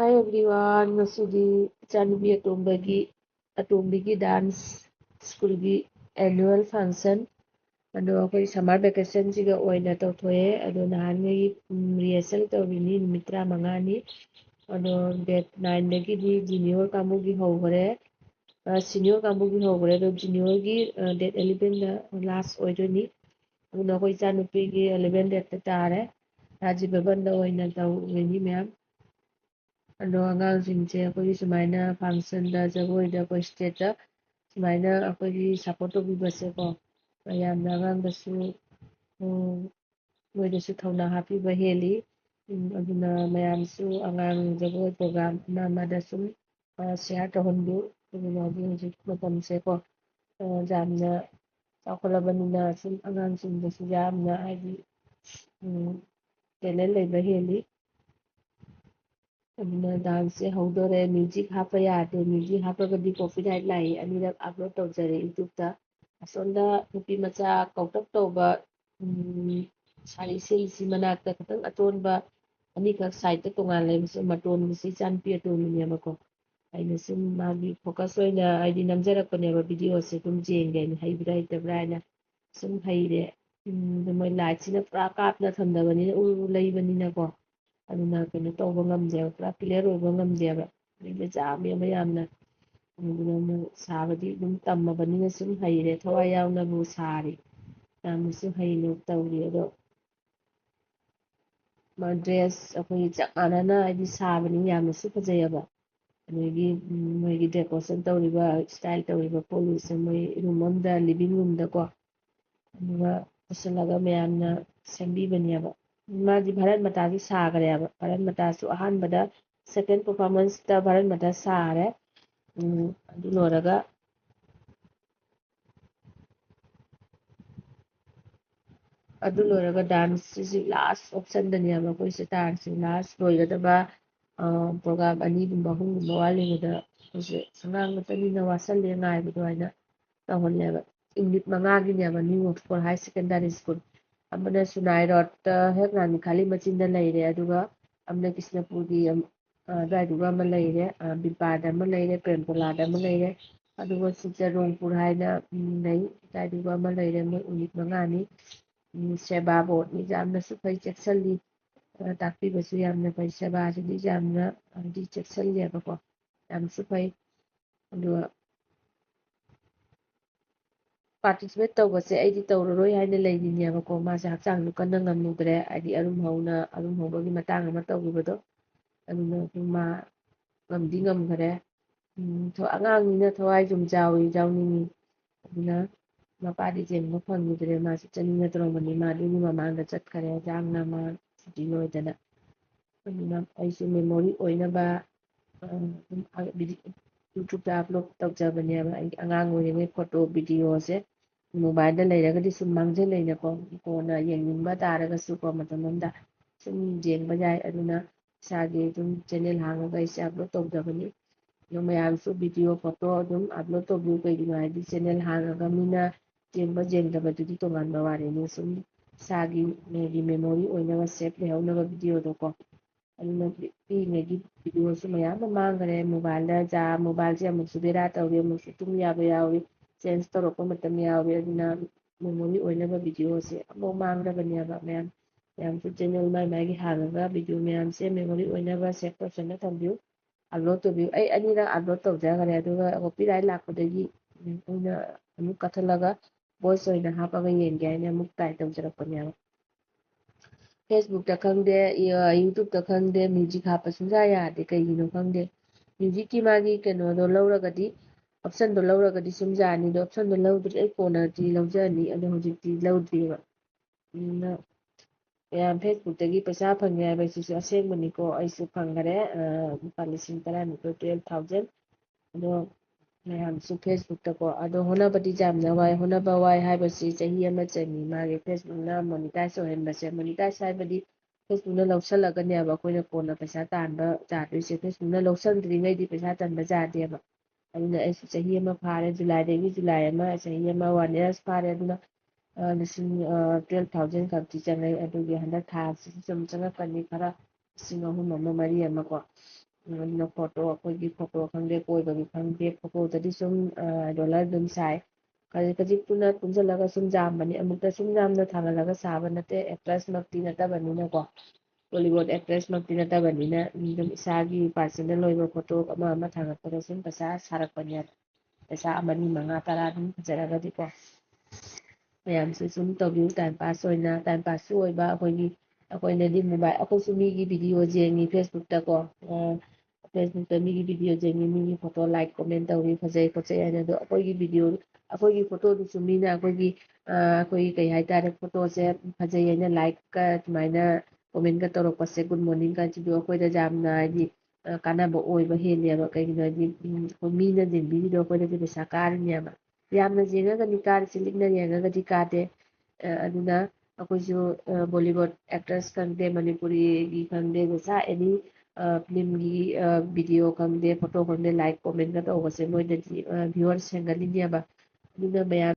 Hi everyone, ꯉꯁꯤꯗꯤ ꯏꯆꯥꯅꯨꯄꯤ ꯑꯇꯣꯝꯕꯤꯒꯤ dance ꯁ꯭ꯀꯨꯜꯒꯤ ꯑꯦꯅꯨꯋꯦꯜ ꯐꯪꯁꯟ ꯑꯗꯣ ꯑꯩꯈꯣꯏ ꯁꯝꯃꯔ ꯚꯦꯀꯦꯁꯟꯁꯤꯒ ꯑꯣꯏꯅ ꯇꯧꯊꯣꯛꯑꯦ ꯑꯗꯣ ꯅꯍꯥꯟꯉꯩ ꯔꯤꯍꯔꯁꯦꯜ ꯇꯧꯔꯤꯅꯤ ꯅꯨꯃꯤꯠ 35ꯅꯤ ꯑꯗꯣ ꯗꯦꯠ 9ꯗꯒꯤꯗꯤ ꯖꯨꯅꯤꯌꯔ ꯀꯥꯡꯕꯨꯒꯤ ꯍꯧꯈꯔꯦ ꯁꯤꯅꯤꯌꯔ ꯀꯥꯡꯕꯨꯒꯤ ꯍꯧꯈꯔꯦ ꯑꯗꯣ ꯖꯨꯅꯤꯌꯔꯒꯤ ꯗꯦꯠ 11ꯗ ꯂꯥꯁ ꯑꯣꯏꯗꯣꯏꯅꯤ ꯑꯗꯨꯅ ꯑꯩꯈꯣꯏ ꯏꯆꯥꯅꯨꯄꯤꯒꯤ 11 ꯗꯦꯠꯇ ꯇꯥꯔꯦ ꯔꯥꯖꯤꯕ ꯚꯕꯟꯗ ꯑꯣꯏꯅ ꯇꯧꯔꯤꯅꯤ ꯃꯌꯥꯝ ꯑꯗꯣ ꯑꯉꯥꯡꯁꯤꯡꯁꯦ ꯑꯩꯈꯣꯏꯒꯤ ꯁꯨꯃꯥꯏꯅ ꯐꯪꯁꯟꯗ ꯖꯒꯣꯏꯗ ꯑꯩꯈꯣꯏ ꯁ꯭ꯇꯦꯠꯇ ꯁꯨꯃꯥꯏꯅ ꯑꯩꯈꯣꯏꯒꯤ ꯁꯞꯄꯣꯔꯠ ꯇꯧꯕꯤꯕꯁꯦꯀꯣ ꯌꯥꯝꯅ ꯑꯉꯥꯡꯗꯁꯨ ꯃꯣꯏꯗꯁꯨ ꯊꯧꯅꯥ ꯍꯥꯞꯄꯤꯕ ꯍꯦꯜꯂꯤ ꯑꯗꯨꯅ ꯃꯌꯥꯝꯁꯨ ꯑꯉꯥꯡ ꯖꯒꯣꯏ ꯄ꯭ꯔꯣꯒ꯭ꯔꯥꯝ ꯑꯃꯗ ꯁꯨꯝ ꯁꯤꯌꯥꯔ ꯇꯧꯍꯟꯕꯤꯌꯨ ꯑꯗꯨꯅ ꯍꯧꯖꯤꯛ ꯃꯇꯝꯁꯦꯀꯣ ꯌꯥꯝꯅ ꯆꯥꯎꯈꯠꯂꯕꯅꯤꯅ ꯁꯨꯝ ꯑꯉꯥꯡꯁꯤꯡꯗꯁꯨ ꯌꯥꯝꯅ ꯍꯥꯏꯗꯤ ꯇꯦꯂꯦꯟ ꯂꯩꯕ ꯍꯦꯜꯂꯤ ꯑꯗꯨꯅ ꯗꯥꯟꯁꯁꯦ ꯍꯧꯗꯣꯔꯦ ꯃ꯭ꯌꯨꯖꯤꯛ ꯍꯥꯞꯄ ꯌꯥꯗꯦ ꯃ꯭ꯌꯨꯖꯤꯛ ꯍꯥꯞꯄꯒꯗꯤ ꯀꯣꯄꯤꯔꯥꯏꯠ ꯂꯥꯛꯏ ꯑꯅꯤꯔꯛ ꯑꯞꯂꯣꯗ ꯇꯧꯖꯔꯦ ꯌꯨꯇ꯭ꯌꯨꯕꯇ ꯑꯁꯣꯝꯗ ꯅꯨꯄꯤ ꯃꯆꯥ ꯀꯧꯇꯛ ꯇꯧꯕ ꯁꯥꯔꯤ ꯁꯦꯠꯂꯤꯁꯤ ꯃꯅꯥꯛꯇ ꯈꯤꯇꯪ ꯑꯇꯣꯟꯕ ꯑꯅꯤꯈꯛ ꯁꯥꯏꯗꯇ ꯇꯣꯉꯥꯟ ꯂꯩꯕꯁꯦ ꯃꯇꯣꯟꯒꯤꯁꯤ ꯏꯆꯥꯅꯨꯄꯤ ꯑꯇꯣꯟꯕꯤꯅꯦꯕꯀꯣ ꯑꯩꯅ ꯁꯨꯝ ꯃꯥꯒꯤ ꯐꯣꯀꯁ ꯑꯣꯏꯅ ꯍꯥꯏꯗꯤ ꯅꯝꯖꯔꯛꯄꯅꯦꯕ ꯚꯤꯗꯤꯑꯣꯁꯦ ꯑꯗꯨꯝ ꯌꯦꯡꯒꯦꯅ ꯍꯩꯕ꯭ꯔꯥ ꯍꯩꯇꯕ꯭ꯔꯥ ꯍꯥꯏꯅ ꯁꯨꯝ ꯍꯩꯔꯦ ꯑꯗꯨ ꯃꯣꯏ ꯂꯥꯏꯠꯁꯤꯅ ꯄꯨꯔꯥ ꯀꯥꯞꯅ ꯊꯝꯗꯕꯅꯤꯅ ꯎꯔꯨ ꯂꯩꯕꯅꯤꯅꯀꯣ ꯑꯗꯨꯅ ꯀꯩꯅꯣ ꯇꯧꯕ ꯉꯝꯗꯦꯕ ꯄꯨꯔꯥ ꯀ꯭ꯂꯤꯌꯥꯔ ꯑꯣꯏꯕ ꯉꯝꯗꯦꯕ ꯑꯗꯩ ꯆꯥꯃꯦꯕ ꯌꯥꯝꯅ ꯑꯗꯨꯅ ꯁꯥꯕꯗꯤ ꯑꯗꯨꯝ ꯇꯝꯃꯕꯅꯤꯅ ꯁꯨꯝ ꯍꯩꯔꯦ ꯊꯋꯥꯏ ꯌꯥꯎꯅꯕꯨ ꯁꯥꯔꯤ ꯌꯥꯝꯅꯁꯨ ꯍꯩꯅ ꯇꯧꯔꯤ ꯑꯗꯣ ꯗ꯭ꯔꯦꯁ ꯑꯩꯈꯣꯏꯒꯤ ꯆꯞ ꯃꯥꯟꯅꯅ ꯍꯥꯏꯗꯤ ꯁꯥꯕꯅꯤ ꯌꯥꯝꯅꯁꯨ ꯐꯖꯩꯑꯕ ꯑꯗꯒꯤ ꯃꯣꯏꯒꯤ ꯗꯦꯀꯣꯔꯦꯁꯟ ꯇꯧꯔꯤꯕ ꯏꯁꯇꯥꯏꯜ ꯇꯧꯔꯤꯕ ꯄꯣꯠꯁꯦ ꯃꯣꯏ ꯔꯨꯝ ꯑꯃꯗ ꯂꯤꯚꯤꯡ ꯔꯨꯝꯗꯀꯣ ꯑꯗꯨꯒ ꯄꯨꯁꯤꯜꯂꯒ ꯃꯌꯥꯝꯅ ꯁꯦꯝꯕꯤꯕꯅꯦꯕ ꯃꯥꯗꯤ ꯚꯥꯔꯠ ꯃꯇꯥꯁꯨ ꯁꯥꯈ꯭ꯔꯦꯕ ꯚꯥꯔꯠ ꯃꯇꯥꯁꯨ ꯑꯍꯥꯟꯕꯗ ꯁꯦꯀꯦꯟ ꯄꯔꯐꯣꯔꯃꯦꯟꯁꯇ ꯚꯥꯔꯠ ꯃꯇꯥ ꯁꯥꯔꯦ ꯑꯗꯨ ꯂꯣꯏꯔꯒ ꯗꯥꯟꯁꯁꯤꯁꯤ ꯂꯥꯁ ꯑꯣꯞꯁꯟꯗꯅꯦꯕ ꯑꯩꯈꯣꯏꯁꯦ ꯇꯥꯔꯤꯁꯤ ꯂꯥꯁ ꯂꯣꯏꯒꯗꯕ ꯄ꯭ꯔꯣꯒ꯭ꯔꯥꯝ 2ꯒꯨꯝꯕ 3ꯒꯨꯝꯕ ꯋꯥꯠꯂꯤꯉꯩꯗ ꯑꯩꯈꯣꯏꯁꯦ ꯑꯉꯥꯡ ꯃꯇꯝꯅꯤꯅ ꯋꯥꯠꯁꯜꯂꯦ ꯉꯥꯏꯕꯗꯣ ꯍꯥꯏꯅ ꯇꯧꯍꯜꯂꯦꯕ ꯌꯨꯅꯤꯠ 5ꯒꯤꯅꯦꯕ ꯅ꯭ꯌꯨ ꯑꯣꯛꯁꯐꯣꯔꯗ ꯍꯥꯏ ꯁꯦꯀꯦꯟꯗꯔꯤ ꯁ꯭ꯀꯨꯜ ꯑꯃꯅ ꯁꯨꯅꯥꯏ ꯔꯣꯗꯇ ꯍꯦꯛ ꯔꯥꯅꯤꯈꯥꯂꯤ ꯃꯆꯤꯟꯗ ꯂꯩꯔꯦ ꯑꯗꯨꯒ ꯑꯃꯅ ꯀ꯭ꯔꯤꯁꯅꯄꯨꯔꯒꯤ ꯑꯗꯨꯋꯥꯏꯗꯨꯒ ꯑꯃ ꯂꯩꯔꯦ ꯕꯤꯄꯥꯗ ꯑꯃ ꯂꯩꯔꯦ ꯄ꯭ꯔꯦꯝꯇꯣꯂꯥꯗ ꯑꯃ ꯂꯩꯔꯦ ꯑꯗꯨꯒ ꯁꯤꯡꯖꯔꯣꯡꯄꯨꯔ ꯍꯥꯏꯅ ꯂꯩ ꯑꯗꯨꯋꯥꯏꯗꯨꯒ ꯑꯃ ꯂꯩꯔꯦ ꯃꯣꯏ ꯌꯨꯅꯤꯠ 5ꯅꯤ ꯁꯦꯕꯥ ꯕꯣꯔꯗꯅꯤ ꯌꯥꯝꯅꯁꯨ ꯐꯩ ꯆꯦꯛꯁꯤꯜꯂꯤ ꯇꯥꯛꯄꯤꯕꯁꯨ ꯌꯥꯝꯅ ꯐꯩ ꯁꯦꯕꯥꯁꯤꯗꯤ ꯌꯥꯝꯅ ꯍꯥꯏꯗꯤ ꯆꯦꯛꯁꯤꯜꯂꯦꯕꯀꯣ ꯌꯥꯝꯁꯨ ꯐꯩ ꯑꯗꯨꯒ ꯄꯥꯔꯇꯤꯁꯤꯄꯦꯠ ꯇꯧꯕꯁꯦ ꯑꯩꯗꯤ ꯇꯧꯔꯔꯣꯏ ꯍꯥꯏꯅ ꯂꯩꯔꯤꯅꯦꯕꯀꯣ ꯃꯥꯁꯦ ꯍꯛꯆꯥꯡꯁꯨ ꯀꯟꯅ ꯉꯝꯃꯨꯗ꯭ꯔꯦ ꯍꯥꯏꯗꯤ ꯑꯔꯨꯝ ꯍꯧꯕꯒꯤ ꯃꯇꯥꯡ ꯑꯃ ꯇꯧꯈꯤꯕꯗꯣ ꯑꯗꯨꯅ ꯃꯥ ꯉꯝꯗꯤ ꯉꯝꯈꯔꯦ ꯑꯉꯥꯡꯅꯤꯅ ꯊꯋꯥꯏ ꯁꯨꯝ ꯌꯥꯎꯅꯤꯡꯉꯤ ꯑꯗꯨꯅ ꯃꯄꯥꯗꯤ ꯆꯦꯟꯕ ꯐꯪꯈꯤꯗ꯭ꯔꯦ ꯃꯥꯁꯤ ꯆꯠꯅꯤꯡꯅ ꯇꯧꯔꯝꯕꯅꯤ ꯃꯥ ꯑꯗꯨꯒꯤ ꯃꯃꯥꯡꯗ ꯆꯠꯈꯔꯦ ꯌꯥꯝꯅ ꯃꯥ ꯁꯨꯇꯤ ꯂꯣꯏꯗꯅ ꯑꯗꯨꯅ ꯑꯩꯁꯨ ꯃꯦꯃꯣꯔꯤ ꯑꯣꯏꯅꯕ ꯌꯨꯇ꯭ꯌꯨꯕꯇ ꯑꯞꯂꯣꯗ ꯇꯧꯖꯕꯅꯦꯕ ꯑꯩ ꯑꯉꯥꯡ ꯑꯣꯏꯔꯤꯉꯩ ꯐꯣꯇꯣ ꯚꯤꯗꯤꯑꯣꯁꯦ ꯃꯣꯕꯥꯏꯜꯗ ꯂꯩꯔꯒꯗꯤ ꯁꯨꯝ ꯃꯥꯡꯖꯤꯜꯂꯩꯅꯀꯣ ꯀꯣꯟꯅ ꯌꯦꯡꯅꯤꯡꯕ ꯇꯥꯔꯒꯁꯨ ꯀꯣ ꯃꯇꯝ ꯑꯃꯗ ꯁꯨꯝ ꯌꯦꯡꯕ ꯌꯥꯏ ꯑꯗꯨꯅ ꯏꯁꯥꯒꯤ ꯑꯗꯨꯝ ꯆꯦꯅꯦꯜ ꯍꯥꯡꯉꯒ ꯑꯩꯁꯦ ꯑꯞꯂꯣꯗ ꯇꯧꯖꯕꯅꯤ ꯑꯗꯨ ꯃꯌꯥꯝꯁꯨ ꯚꯤꯗꯤꯑꯣ ꯐꯣꯇꯣ ꯑꯗꯨꯝ ꯑꯞꯂꯣꯗ ꯇꯧꯕꯤꯌꯨ ꯀꯩꯒꯤꯅꯣ ꯍꯥꯏꯗꯤ ꯆꯦꯅꯦꯜ ꯍꯥꯡꯉꯒ ꯃꯤꯅ ꯌꯦꯡꯗꯕꯗꯨꯗꯤ ꯇꯣꯉꯥꯟꯕ ꯋꯥꯔꯤꯅꯤ ꯁꯨꯝ ꯏꯁꯥꯒꯤ ꯃꯦꯃꯣꯔꯤ ꯑꯣꯏꯅꯕ ꯁꯦꯞ ꯂꯩꯍꯧꯅꯕ ꯚꯤꯗꯤꯑꯣꯗꯣꯀꯣ ꯑꯗꯨꯅ ꯄꯤꯛꯏꯉꯩꯒꯤ ꯚꯤꯗꯤꯑꯣꯁꯨ ꯃꯌꯥꯝ ꯑꯃ ꯃꯥꯡꯈꯔꯦ ꯃꯣꯕꯥꯏꯜꯁꯦ ꯑꯃꯨꯛꯁꯨ ꯕꯦꯔꯥ ꯇꯧꯋꯤ ꯑꯃꯨꯛꯁꯨ ꯇꯨꯝ ꯌꯥꯕ ꯌꯥꯎꯏ ꯆꯦꯟꯖ ꯇꯧꯔꯛꯄ ꯃꯇꯝ ꯌꯥꯎꯏ ꯑꯗꯨꯅ ꯃꯦꯃꯣꯔꯤ ꯑꯣꯏꯅꯕ ꯚꯤꯗꯤꯑꯣꯁꯦ ꯑꯃꯐꯥꯎ ꯃꯥꯡꯗꯕꯅꯦꯕ ꯃꯌꯥꯝꯁꯨ ꯆꯦꯅꯦꯜ ꯃꯥꯒꯤ ꯍꯥꯡꯉꯒ ꯚꯤꯗꯤꯑꯣ ꯃꯌꯥꯝꯁꯦ ꯃꯦꯃꯣꯔꯤ ꯑꯣꯏꯅꯕ ꯁꯦꯞ ꯇꯧꯁꯟꯅ ꯊꯝꯕꯤꯌꯨ ꯑꯞꯂꯣꯗ ꯇꯧꯕꯤꯌꯨ ꯑꯩ ꯑꯅꯤꯔꯛ ꯑꯞꯂꯣꯗ ꯇꯧꯖꯈꯔꯦ ꯑꯗꯨꯒ ꯀꯣꯄꯤꯔꯥꯏꯠ ꯂꯥꯛꯄꯗꯒꯤ ꯑꯩꯅ ꯑꯃꯨꯛ ꯀꯛꯊꯠꯂꯒ ꯚꯣꯏꯁ ꯑꯣꯏꯅ ꯍꯥꯞꯄꯒ ꯌꯦꯡꯒꯦ ꯍꯥꯏꯅ ꯑꯃꯨꯛ ꯇ꯭ꯔꯥꯏ ꯇꯧꯖꯔꯛꯄꯅꯦꯕ ꯐꯦꯁꯕꯨꯛꯇ ꯈꯪꯗꯦ ꯌꯨꯇ꯭ꯌꯨꯕꯇ ꯈꯪꯗꯦ ꯃ꯭ꯌꯨꯖꯤꯛ ꯍꯥꯞꯄ ꯁꯨꯡꯌꯥ ꯌꯥꯗꯦ ꯀꯩꯒꯤꯅꯣ ꯈꯪꯗꯦ ꯃ꯭ꯌꯨꯖꯤꯛꯀꯤ ꯃꯥꯒꯤ ꯀꯩꯅꯣꯗꯣ ꯂꯧꯔꯒꯗꯤ ꯑꯣꯞꯁꯟꯗꯣ ꯂꯧꯔꯒꯗꯤ ꯁꯨꯝ ꯌꯥꯅꯤ ꯑꯗꯣ ꯑꯣꯞꯁꯟꯗꯣ ꯂꯧꯗ꯭ꯔꯤ ꯑꯩ ꯀꯣꯟꯅꯗꯤ ꯂꯧꯖꯔꯅꯤ ꯑꯗꯣ ꯍꯧꯖꯤꯛꯇꯤ ꯂꯧꯗ꯭ꯔꯤꯕ ꯑꯗꯨꯅ ꯃꯌꯥꯝ ꯐꯦꯁꯕꯨꯛꯇꯒꯤ ꯄꯩꯁꯥ ꯐꯪꯉꯦ ꯍꯥꯏꯕꯁꯤꯁꯨ ꯑꯁꯦꯡꯕꯅꯤꯀꯣ ꯑꯩꯁꯨ ꯐꯪꯈꯔꯦ ꯂꯨꯄꯥ 10,000 12,000 ꯑꯗꯣ ꯃꯌꯥꯝꯁꯨ ꯐꯦꯁꯕꯨꯛꯇꯀꯣ ꯑꯗꯣ ꯍꯣꯠꯅꯕꯗꯤ ꯌꯥꯝꯅ ꯋꯥꯏ ꯍꯣꯠꯅꯕ ꯋꯥꯏ ꯍꯥꯏꯕꯁꯤ ꯆꯍꯤ ꯑꯃ ꯆꯪꯏ ꯃꯥꯒꯤ ꯐꯦꯁꯕꯨꯛꯅ ꯃꯣꯅꯤꯇꯥꯏꯖ ꯑꯣꯏꯍꯟꯕꯁꯦ ꯃꯣꯅꯤꯇꯥꯏꯖ ꯍꯥꯏꯕꯗꯤ ꯐꯦꯁꯕꯨꯛꯅ ꯂꯧꯁꯜꯂꯒꯅꯦꯕ ꯑꯩꯈꯣꯏꯅ ꯀꯣꯟꯅ ꯄꯩꯁꯥ ꯇꯥꯟꯕ ꯌꯥꯗꯣꯏꯁꯦ ꯐꯦꯁꯕꯨꯛꯅ ꯂꯧꯁꯟꯗ꯭ꯔꯤꯉꯩꯗꯤ ꯄꯩꯁꯥ ꯇꯥꯟꯕ ꯌꯥꯗꯦꯕ ꯑꯗꯨꯅ ꯑꯩꯁꯨ ꯆꯍꯤ ꯑꯃ ꯐꯥꯔꯦ ꯖꯨꯂꯥꯏ ꯑꯃ ꯆꯍꯤ ꯑꯃ 1 year ꯐꯥꯔꯦ ꯑꯗꯨꯅ 12,000 ꯈꯛꯇꯤ ꯆꯪꯉꯛꯏ ꯑꯗꯨꯒꯤ ꯍꯟꯗꯛ ꯊꯥꯁꯤꯁꯨ ꯁꯨꯝ ꯆꯪꯉꯛꯀꯅꯤ ꯈꯔ 3,000 ꯑꯃ 4,000 ꯑꯃꯀꯣ ꯑꯗꯨꯅ ꯐꯣꯇꯣ ꯑꯩꯈꯣꯏꯒꯤ ꯐꯣꯇꯣ ꯈꯪꯗꯦ ꯀꯣꯏꯕꯒꯤ ꯈꯪꯗꯦ ꯐꯣꯇꯣꯗꯗꯤ ꯁꯨꯝ ꯗꯣꯂꯔ ꯑꯗꯨꯝ ꯁꯥꯏ ꯈꯖꯤꯛ ꯈꯖꯤꯛ ꯄꯨꯟꯁꯤꯜꯂꯒ ꯁꯨꯝ ꯌꯥꯝꯕꯅꯤ ꯑꯃꯨꯛꯇ ꯁꯨꯝ ꯌꯥꯝꯅ ꯊꯥꯡꯒꯠꯂꯒ ꯁꯥꯕ ꯅꯠꯇꯦ ꯑꯦꯛꯇ꯭ꯔꯦꯁꯃꯛꯇꯤ ꯅꯠꯇꯕꯅꯤꯅꯀꯣ ꯕꯣꯂꯤꯋꯨꯠ ꯑꯦꯛꯇ꯭ꯔꯦꯁꯃꯛꯇꯤ ꯅꯠꯇꯕꯅꯤꯅ ꯑꯗꯨꯝ ꯏꯁꯥꯒꯤ ꯄꯥꯔꯁꯣꯅꯦꯜ ꯑꯣꯏꯕ ꯐꯣꯇꯣ ꯑꯃ ꯊꯥꯡꯒꯠꯄꯗ ꯁꯨꯝ ꯄꯩꯁꯥ ꯁꯥꯔꯛꯄꯅꯦ ꯄꯩꯁꯥ 2 5 10 ꯑꯗꯨꯝ ꯐꯖꯔꯒꯗꯤꯀꯣ ꯃꯌꯥꯝꯁꯨ ꯁꯨꯝ ꯇꯧꯕꯤꯌꯨ ꯇꯥꯏꯝ ꯄꯥꯁ ꯑꯣꯏꯅ ꯇꯥꯏꯝ ꯄꯥꯁꯁꯨ ꯑꯣꯏꯕ ꯑꯩꯈꯣꯏꯅꯗꯤ ꯃꯣꯕꯥꯏꯜ ꯑꯩꯈꯣꯏꯁꯨ ꯃꯤꯒꯤ ꯚꯤꯗꯤꯑꯣ ꯌꯦꯡꯉꯤ ꯐꯦꯁꯕꯨꯛꯇꯀꯣ ꯐꯦꯁꯕꯨꯛꯇ ꯃꯤꯒꯤ ꯚꯤꯗꯤꯑꯣ ꯌꯦꯡꯉꯤ ꯃꯤꯒꯤ ꯐꯣꯇꯣ ꯂꯥꯏꯛ ꯀꯣꯃꯦꯟ ꯇꯧꯋꯤ ꯐꯖꯩ ꯈꯣꯠꯆꯩ ꯍꯥꯏꯅ ꯑꯗꯣ ꯑꯩꯈꯣꯏꯒꯤ ꯚꯤꯗꯤꯑꯣ ꯑꯩꯈꯣꯏꯒꯤ ꯐꯣꯇꯣꯗꯨꯁꯨ ꯃꯤꯅ ꯑꯩꯈꯣꯏꯒꯤ ꯀꯩ ꯍꯥꯏꯇꯥꯔꯦ ꯐꯣꯇꯣꯁꯦ ꯐꯖꯩ ꯍꯥꯏꯅ ꯂꯥꯏꯛꯀ ꯑꯗꯨꯃꯥꯏꯅ ꯀꯣꯃꯦꯟꯒ ꯇꯧꯔꯛꯄꯁꯦ ꯒꯨꯗ ꯃꯣꯔꯅꯤꯡ ꯀꯥꯏꯁꯤꯗꯣ ꯑꯩꯈꯣꯏꯗ ꯌꯥꯝꯅ ꯍꯥꯏꯗꯤ ꯀꯥꯟꯅꯕ ꯑꯣꯏꯕ ꯍꯦꯜꯂꯦꯕ ꯀꯩꯒꯤꯅꯣ ꯍꯥꯏꯗꯤ ꯃꯤꯅ ꯌꯦꯡꯕꯤꯔꯤꯗꯣ ꯑꯩꯈꯣꯏꯗꯗꯤ ꯄꯩꯁꯥ ꯀꯥꯔꯤꯅꯦꯕ ꯌꯥꯝꯅ ꯌꯦꯡꯉꯒꯗꯤ ꯀꯥꯔꯤꯁꯤ ꯂꯤꯛꯅ ꯌꯦꯡꯉꯒꯗꯤ ꯀꯥꯗꯦ ꯑꯗꯨꯅ ꯑꯩꯈꯣꯏꯁꯨ ꯕꯣꯂꯤꯋꯨꯠ ꯑꯦꯛꯇ꯭ꯔꯦꯁ ꯈꯪꯗꯦ ꯃꯅꯤꯄꯨꯔꯤꯒꯤ ꯈꯪꯗꯦ ꯃꯁꯥ ꯑꯦꯅꯤ ꯐꯤꯂꯝꯒꯤ ꯚꯤꯗꯤꯑꯣ ꯈꯪꯗꯦ ꯐꯣꯇꯣ ꯈꯪꯗꯦ ꯂꯥꯏꯛ ꯀꯣꯃꯦꯟꯒ ꯇꯧꯕꯁꯦ ꯃꯣꯏꯗꯗꯤ ꯚ꯭ꯌꯨꯋꯔꯁ ꯍꯦꯟꯒꯠꯂꯤꯅꯦꯕ ꯑꯗꯨꯅ ꯃꯌꯥꯝ